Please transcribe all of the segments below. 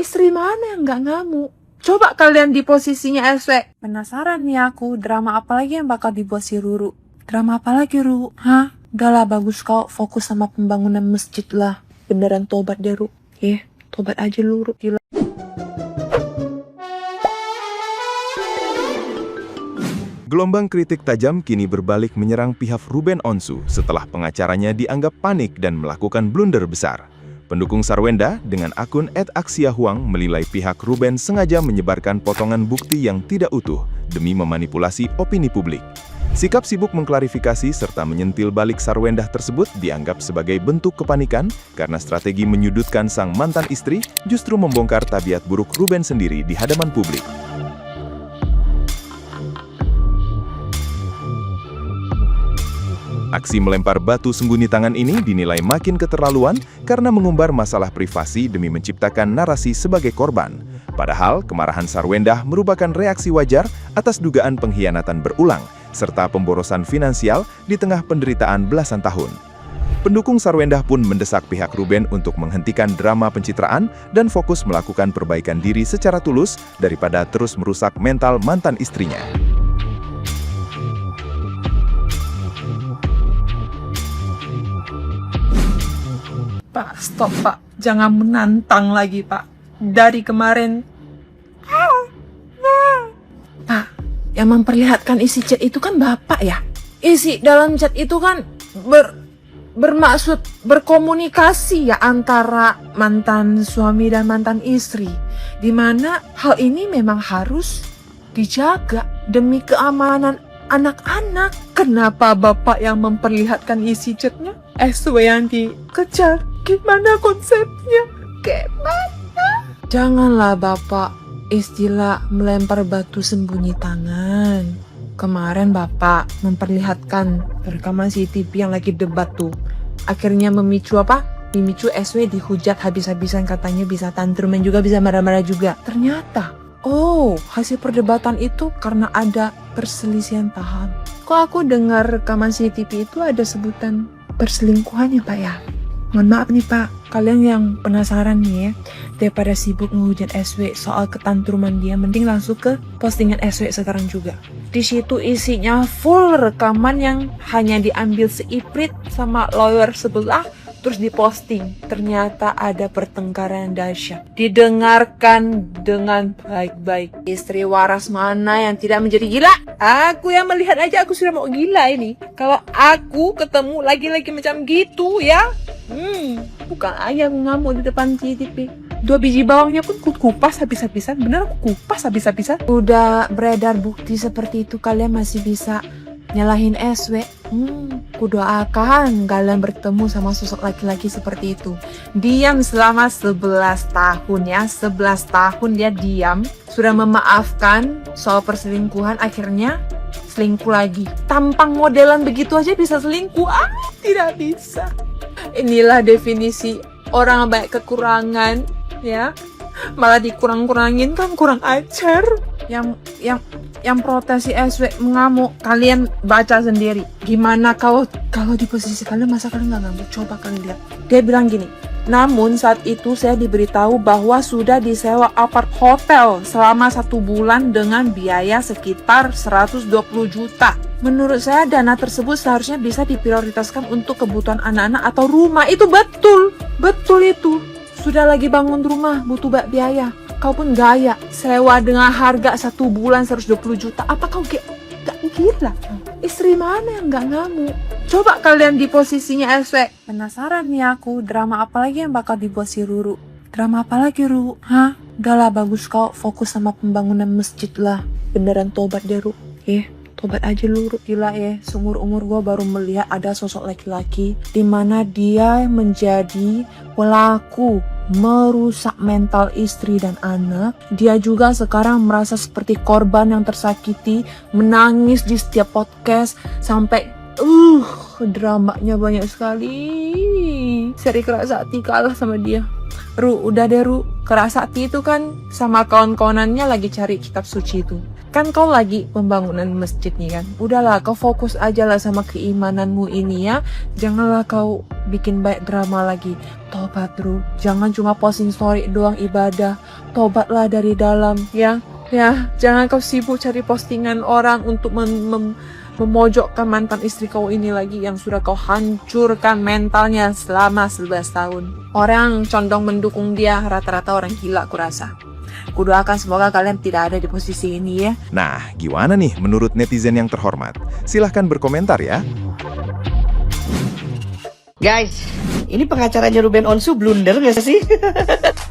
Istri mana yang gak ngamuk? Coba kalian di posisinya SW. Penasaran nih aku, drama apa lagi yang bakal dibuat si Ruru? Drama apa lagi, Ru? Hah? Udahlah, bagus kau fokus sama pembangunan masjid lah. Beneran tobat deh, Ru. Tobat aja lu, Ru. Gila. Gelombang kritik tajam kini berbalik menyerang pihak Ruben Onsu setelah pengacaranya dianggap panik dan melakukan blunder besar. Pendukung Sarwenda dengan akun @aksiahuang menilai pihak Ruben sengaja menyebarkan potongan bukti yang tidak utuh demi memanipulasi opini publik. Sikap sibuk mengklarifikasi serta menyentil balik Sarwenda tersebut dianggap sebagai bentuk kepanikan karena strategi menyudutkan sang mantan istri justru membongkar tabiat buruk Ruben sendiri di hadapan publik. Aksi melempar batu sembunyi tangan ini dinilai makin keterlaluan karena mengumbar masalah privasi demi menciptakan narasi sebagai korban. Padahal, kemarahan Sarwenda merupakan reaksi wajar atas dugaan pengkhianatan berulang, serta pemborosan finansial di tengah penderitaan belasan tahun. Pendukung Sarwenda pun mendesak pihak Ruben untuk menghentikan drama pencitraan dan fokus melakukan perbaikan diri secara tulus daripada terus merusak mental mantan istrinya. Pak, stop Pak. Jangan menantang lagi Pak. Dari kemarin. Pak, yang memperlihatkan isi chat itu kan Bapak ya? Isi dalam chat itu kan bermaksud berkomunikasi ya antara mantan suami dan mantan istri. Dimana hal ini memang harus dijaga demi keamanan anak-anak. Kenapa Bapak yang memperlihatkan isi chatnya? SW yang dikejar. Gimana konsepnya? Gimana? Janganlah Bapak istilah melempar batu sembunyi tangan. Kemarin Bapak memperlihatkan rekaman CCTV yang lagi debat tuh. Akhirnya memicu apa? Memicu SW dihujat habis-habisan, katanya bisa tantrum dan juga bisa marah-marah juga. Ternyata, hasil perdebatan itu karena ada perselisihan paham. Kok aku dengar rekaman CCTV itu ada sebutan perselingkuhan ya Pak ya? Mohon maaf nih Pak, kalian yang penasaran nih ya, daripada sibuk menghujat SW soal ketantruman dia, mending langsung ke postingan SW sekarang juga. Di situ isinya full rekaman yang hanya diambil seiprit sama lawyer sebelah, terus diposting. Ternyata ada pertengkaran dahsyat. Didengarkan dengan baik-baik. Istri waras mana yang tidak menjadi gila? Aku yang melihat aja aku sudah mau gila ini. Kalau aku ketemu lagi-lagi macam gitu ya. Bukan aja aku ngamuk di depan CCTV. 2 biji bawangnya pun kupas habis-habisan. Bener aku kupas habis-habisan. Udah beredar bukti seperti itu, kalian masih bisa nyalahin SW. Kudoakan kalian bertemu sama sosok laki-laki seperti itu. Diam selama 11 tahun ya. 11 tahun dia diam. Sudah memaafkan soal perselingkuhan, akhirnya selingkuh lagi. Tampang modelan begitu aja bisa selingkuh? Tidak bisa. Inilah definisi orang banyak kekurangan ya. Malah dikurang-kurangin kan kurang ajar. Yang protes si SW mengamuk, kalian baca sendiri. Gimana kalau di posisi kalian, masa kalian nggak ngamuk? Coba kalian lihat. Dia bilang gini, namun saat itu saya diberitahu bahwa sudah disewa apart hotel selama 1 bulan dengan biaya sekitar 120 juta. Menurut saya dana tersebut seharusnya bisa diprioritaskan untuk kebutuhan anak-anak atau rumah. Itu betul itu. Sudah lagi bangun rumah, butuh biaya. Kau pun gaya, sewa dengan harga 1 bulan 120 juta. Apa kau gak gila? Istri mana yang gak ngamuk? Coba kalian di posisinya SW. Penasaran nih aku, drama apa lagi yang bakal dibuat si Ruru? Drama apa lagi, Ru? Hah? Udahlah, bagus kau fokus sama pembangunan masjid lah. Beneran tobat deh, Ru. Tobat aja lu, Ru. Gila ya, seumur umur gue baru melihat ada sosok laki-laki dimana dia menjadi pelaku merusak mental istri dan anak. Dia juga sekarang merasa seperti korban yang tersakiti, menangis di setiap podcast sampai dramanya banyak sekali. Seri Kerasakti kalah sama dia. Ru, udah deh Ru. Kerasakti itu kan sama kawan-kawanannya lagi cari kitab suci itu. Kan kau lagi pembangunan masjid nih kan. Udahlah, kau fokus aja lah sama keimananmu ini ya. Janganlah kau bikin banyak drama lagi. Tobat Ru. Jangan cuma posting story doang ibadah. tobatlah dari dalam ya. Ya, jangan kau sibuk cari postingan orang untuk memojokkan mantan istri kau ini lagi yang sudah kau hancurkan mentalnya selama 11 tahun. Orang condong mendukung dia rata-rata orang gila kurasa. Kudoakan semoga kalian tidak ada di posisi ini ya. Nah, gimana nih menurut netizen yang terhormat? Silahkan berkomentar ya. Guys, ini pengacaranya Ruben Onsu blunder gak sih?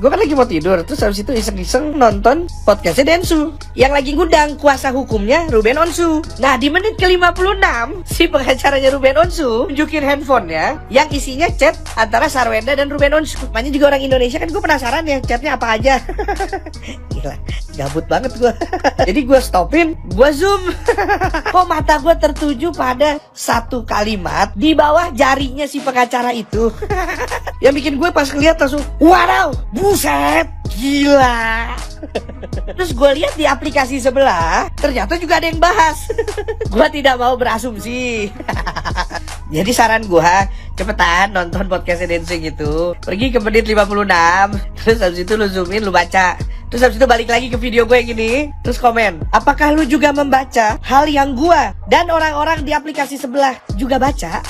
Gue kan lagi mau tidur, terus habis itu iseng-iseng nonton podcastnya Densu yang lagi ngundang kuasa hukumnya Ruben Onsu. Nah, di menit ke-56 si pengacaranya Ruben Onsu nunjukin handphonenya yang isinya chat antara Sarwenda dan Ruben Onsu. Makanya juga orang Indonesia kan, gue penasaran ya chatnya apa aja. Gila, gabut banget gue. Jadi gue stopin, gue zoom. Kok mata gue tertuju pada satu kalimat di bawah jarinya si pengacara itu. Yang bikin gue pas ngeliat langsung, wow, buset, gila. Terus gue lihat di aplikasi sebelah, ternyata juga ada yang bahas. Gue tidak mau berasumsi. Jadi saran gue, cepetan nonton podcastnya Dancing itu. Pergi ke menit 56, terus habis itu lu zoomin, lu baca. Terus habis itu balik lagi ke video gue yang gini, terus komen, apakah lu juga membaca hal yang gue dan orang-orang di aplikasi sebelah juga baca?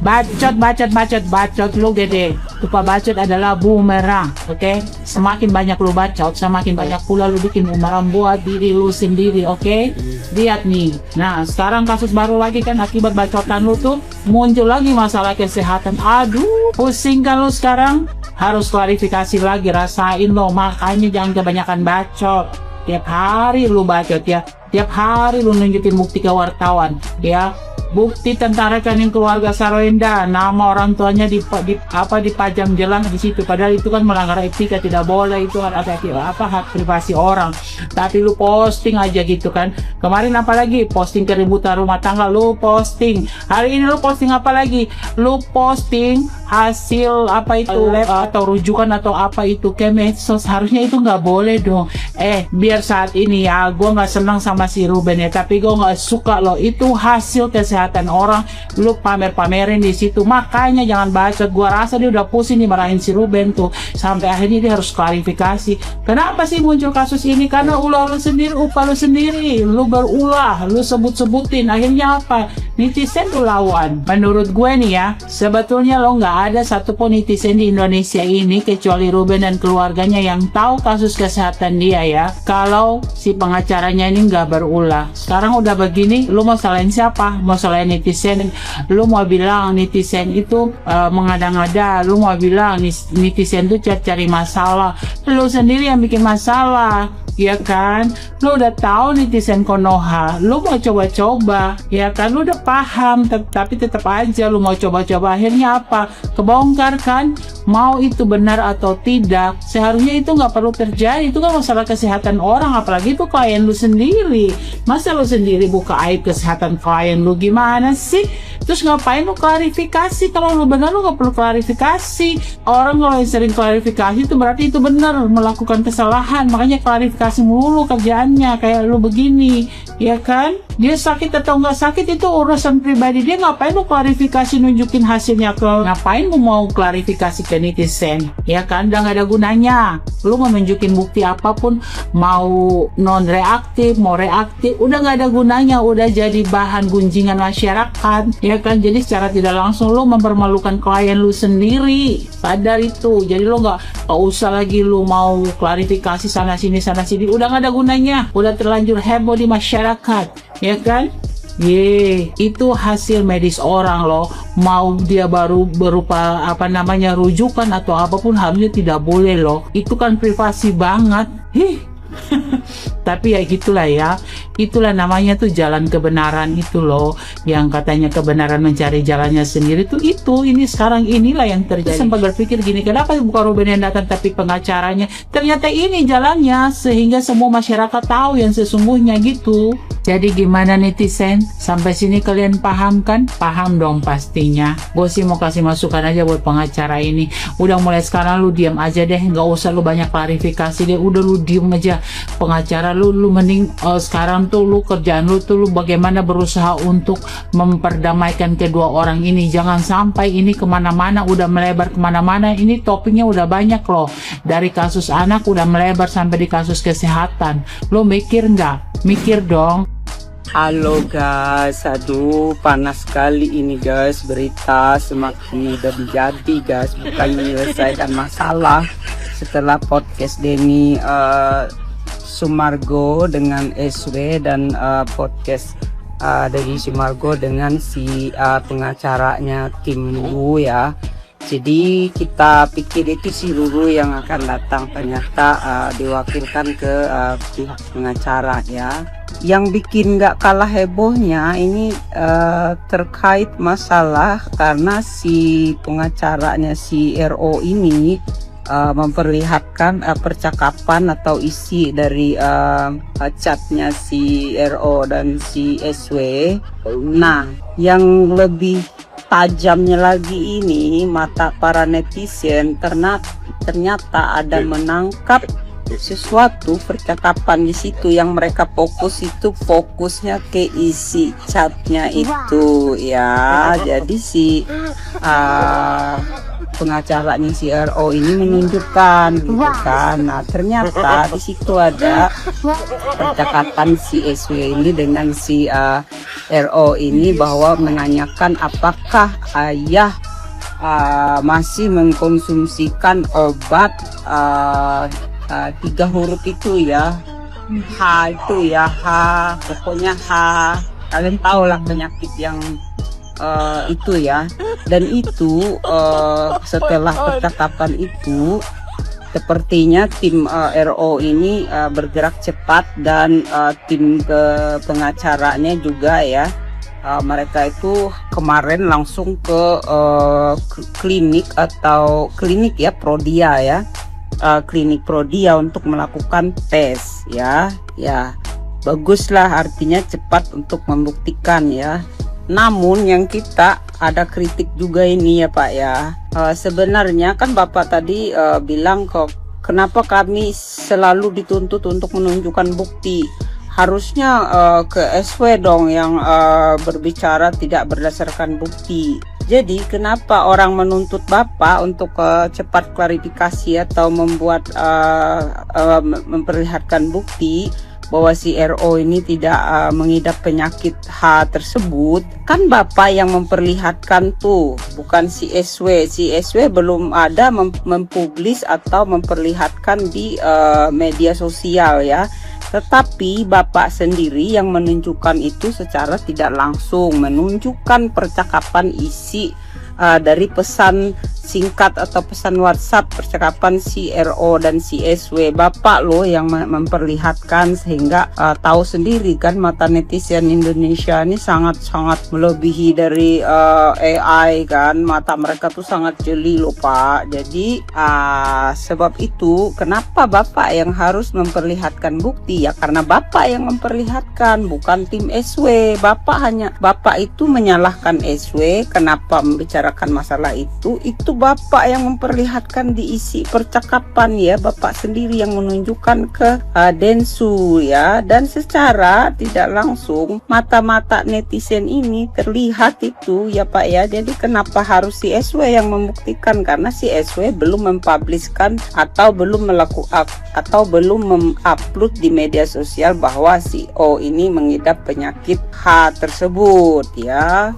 Bacot lu gede. Lupa bacot adalah bumerang, oke? Semakin banyak lu bacot, semakin banyak pula lu bikin bumerang buat diri lu sendiri, oke? Lihat nih. Nah, sekarang kasus baru lagi kan akibat bacotan lu tuh muncul lagi masalah kesehatan. Aduh, pusing kan lu sekarang? Harus klarifikasi lagi, rasain lo. Makanya jangan kebanyakan bacot. Tiap hari lu bacot ya. Tiap hari lu nunjukin bukti ke wartawan, ya. Bukti tentang rekening keluarga Sarwenda, nama orang tuanya dipajang jelas di situ. Padahal itu kan melanggar etika, tidak boleh, itu ada hak privasi orang. Tapi lu posting aja gitu kan. Kemarin apalagi posting keributan rumah tangga, lu posting. Hari ini lu posting apa lagi? Lu posting hasil apa itu lab atau rujukan atau apa itu ke medsos. Harusnya itu nggak boleh dong. Biar saat ini ya, gua nggak senang sama si Ruben ya, tapi gua nggak suka loh itu hasil kesehatan orang lu pamer-pamerin di situ. Makanya jangan bacot. Gua rasa dia udah pusing nih marahin si Ruben tuh, sampai akhirnya dia harus klarifikasi. Kenapa sih muncul kasus ini? Karena ulah lu sendiri, upah lu sendiri, lu berulah, lu sebut-sebutin. Akhirnya apa? Netizen tuh lawan. Menurut gue nih ya, sebetulnya lo nggak ada satupun netizen di Indonesia ini kecuali Ruben dan keluarganya yang tahu kasus kesehatan dia ya. Kalau si pengacaranya ini nggak berulah. Sekarang udah begini, lu mau salahin siapa? Mau salahin netizen? Lu mau bilang netizen itu mengada-ngada? Lu mau bilang netizen itu cari masalah? Lu sendiri yang bikin masalah, ya kan? Lu udah tahu netizen Konoha, lu mau coba-coba, ya kan? Lu udah paham, tapi tetap aja lu mau coba-coba. Akhirnya apa? Kebongkar kan? Mau itu benar atau tidak, seharusnya itu nggak perlu terjadi. Itu kan masalah kesehatan orang, apalagi itu klien lu sendiri. Masa lu sendiri buka aib kesehatan klien lu, gimana sih? Terus ngapain lu klarifikasi? Kalau lu benar lu nggak perlu klarifikasi. Orang kalau yang sering klarifikasi itu berarti itu benar melakukan kesalahan. Makanya klarifikasi mulu kerjaannya kayak lu begini, ya kan? Dia sakit atau nggak sakit itu urusan pribadi dia. Ngapain lu klarifikasi nunjukin hasilnya ke? Ngapain lu mau klarifikasi ke netizen? Ya kan, udah nggak ada gunanya. Lu mau nunjukin bukti apapun, mau non reaktif, mau reaktif, udah nggak ada gunanya. Udah jadi bahan gunjingan masyarakat, ya kan? Jadi secara tidak langsung lu mempermalukan klien lu sendiri. Sadar itu. Jadi lu nggak usah lagi lu mau klarifikasi sana sini. Udah nggak ada gunanya. Udah terlanjur heboh di masyarakat, ya kan? Itu hasil medis orang loh. Mau dia baru berupa rujukan atau apapun, harusnya tidak boleh loh. Itu kan privasi banget. Tapi ya gitulah ya. Itulah namanya tuh jalan kebenaran itu loh. Yang katanya kebenaran mencari jalannya sendiri tuh itu. Ini sekarang inilah yang terjadi. Sempat berpikir gini, kenapa bukan Ruben yang datang tapi pengacaranya? Ternyata ini jalannya sehingga semua masyarakat tahu yang sesungguhnya gitu. Jadi gimana netizen? Sampai sini kalian paham kan? Paham dong pastinya. Gue sih mau kasih masukan aja buat pengacara ini. Udah mulai sekarang lu diam aja deh, nggak usah lu banyak klarifikasi deh. Udah lu diem aja. Pengacara lu mending sekarang tuh lu kerjaan lu tuh lu bagaimana berusaha untuk memperdamaikan kedua orang ini. Jangan sampai ini kemana-mana, udah melebar kemana-mana. Ini topiknya udah banyak loh. Dari kasus anak udah melebar sampai di kasus kesehatan. Lu mikir nggak? Mikir dong. Halo guys, aduh panas sekali ini guys, berita semakin mudah menjadi guys, bukan menyelesaikan masalah. Setelah podcast Denny Sumargo dengan SW dan podcast Denny Sumargo dengan si pengacaranya Kim Lulu ya. Jadi kita pikir itu si Lulu yang akan datang, ternyata diwakilkan ke pihak pengacara ya. Yang bikin nggak kalah hebohnya ini terkait masalah karena si pengacaranya si RO ini memperlihatkan percakapan atau isi dari chatnya si RO dan si SW. Nah, yang lebih tajamnya lagi ini mata para netizen ternyata ada menangkap sesuatu percakapan di situ yang mereka fokusnya ke isi chatnya itu ya. Jadi si pengacaranya si RO ini menunjukkan gitu kan. Nah, ternyata di situ ada percakapan si SW ini dengan si RO ini bahwa menanyakan apakah ayah masih mengkonsumsikan obat 3 huruf itu ya, H itu ya, H, pokoknya H, kalian tahu lah penyakit yang itu ya. Dan itu setelah percakapan itu sepertinya tim RO ini bergerak cepat dan tim pengacaranya juga ya. Mereka itu kemarin langsung ke klinik ya, Prodia ya. Klinik Prodia untuk melakukan tes ya. Baguslah, artinya cepat untuk membuktikan ya. Namun yang kita ada kritik juga ini ya Pak ya. Sebenarnya kan Bapak tadi bilang kok kenapa kami selalu dituntut untuk menunjukkan bukti. Harusnya ke SW dong yang berbicara tidak berdasarkan bukti. Jadi kenapa orang menuntut Bapak untuk cepat klarifikasi atau membuat memperlihatkan bukti bahwa si RO ini tidak mengidap penyakit H tersebut? Kan Bapak yang memperlihatkan tuh, bukan si SW. Si SW belum ada mempublis atau memperlihatkan di media sosial ya. Tetapi Bapak sendiri yang menunjukkan itu secara tidak langsung, menunjukkan percakapan isi dari pesan singkat atau pesan WhatsApp percakapan si RO dan si SW. Bapak loh yang memperlihatkan, sehingga tahu sendiri kan mata netizen Indonesia ini sangat-sangat melebihi dari AI kan. Mata mereka tuh sangat jeli loh Pak. Jadi sebab itu kenapa Bapak yang harus memperlihatkan bukti ya, karena Bapak yang memperlihatkan, bukan tim SW. Bapak itu menyalahkan SW kenapa membicarakan masalah itu Bapak yang memperlihatkan diisi percakapan ya. Bapak sendiri yang menunjukkan ke Densu ya. Dan secara tidak langsung mata-mata netizen ini terlihat itu ya Pak ya. Jadi kenapa harus si SW yang membuktikan? Karena si SW belum mempubliskan atau belum mengupload di media sosial bahwa si O ini mengidap penyakit H tersebut ya.